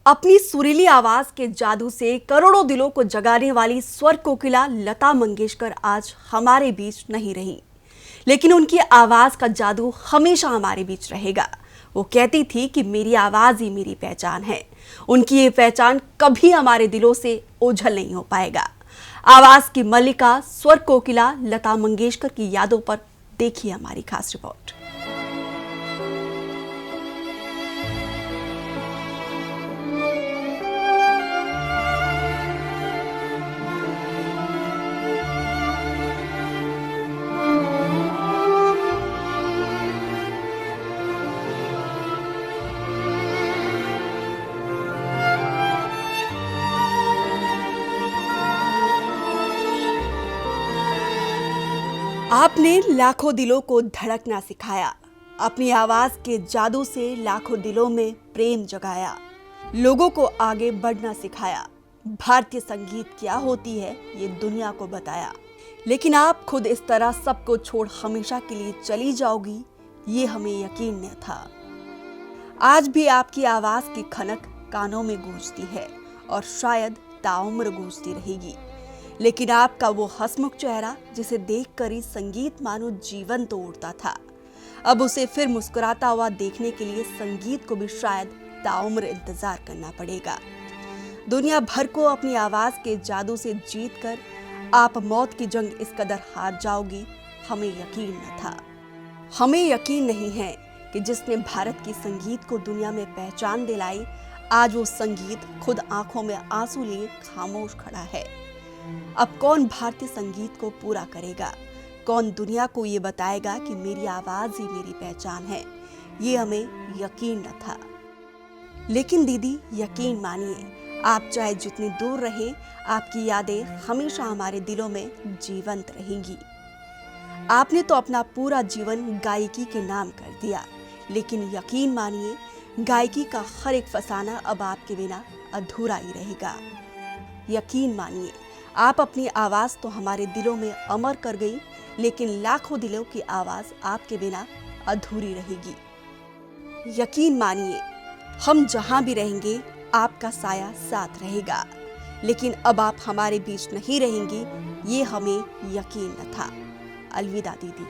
अपनी सुरीली आवाज के जादू से करोड़ों दिलों को जगाने वाली स्वर कोकिला लता मंगेशकर आज हमारे बीच नहीं रही, लेकिन उनकी आवाज का जादू हमेशा हमारे बीच रहेगा। वो कहती थी कि मेरी आवाज ही मेरी पहचान है। उनकी ये पहचान कभी हमारे दिलों से ओझल नहीं हो पाएगा। आवाज की मल्लिका स्वर कोकिला लता मंगेशकर की यादों पर देखिए हमारी खास रिपोर्ट। आपने लाखों दिलों को धड़कना सिखाया, अपनी आवाज के जादू से लाखों दिलों में प्रेम जगाया, लोगों को आगे बढ़ना सिखाया, भारतीय संगीत क्या होती है ये दुनिया को बताया। लेकिन आप खुद इस तरह सबको छोड़ हमेशा के लिए चली जाओगी, ये हमें यकीन न था। आज भी आपकी आवाज की खनक कानों में गूंजती है और शायद ताउम्र गूंजती रहेगी। लेकिन आपका वो हंसमुख चेहरा जिसे देखकर ही संगीत मानो जीवन तो उड़ता था, अब उसे फिर मुस्कुराता हुआ देखने के लिए संगीत को भी शायद ताउम्र इंतजार करना पड़ेगा। दुनिया भर को अपनी आवाज के जादू से जीतकर आप मौत की जंग इस कदर हार जाओगी, हमें यकीन न था। हमें यकीन नहीं है कि जिसने भारत की संगीत को दुनिया में पहचान दिलाई, आज वो संगीत खुद आंखों में आंसू लिए खामोश खड़ा है। अब कौन भारतीय संगीत को पूरा करेगा? कौन दुनिया को ये बताएगा कि मेरी आवाज ही मेरी पहचान है? ये हमें यकीन न था। लेकिन दीदी, यकीन मानिए, आप चाहे जितनी दूर रहें, आपकी यादें हमेशा हमारे दिलों में जीवंत रहेंगी। आपने तो अपना पूरा जीवन गायकी के नाम कर दिया, लेकिन यकीन मानिए, गायकी का हर एक फसाना अब आपके बिना अधूरा ही रहेगा। यकीन मानिए, आप अपनी आवाज तो हमारे दिलों में अमर कर गई, लेकिन लाखों दिलों की आवाज आपके बिना अधूरी रहेगी। यकीन मानिए, हम जहां भी रहेंगे आपका साया साथ रहेगा, लेकिन अब आप हमारे बीच नहीं रहेंगी, ये हमें यकीन न था। अलविदा दीदी।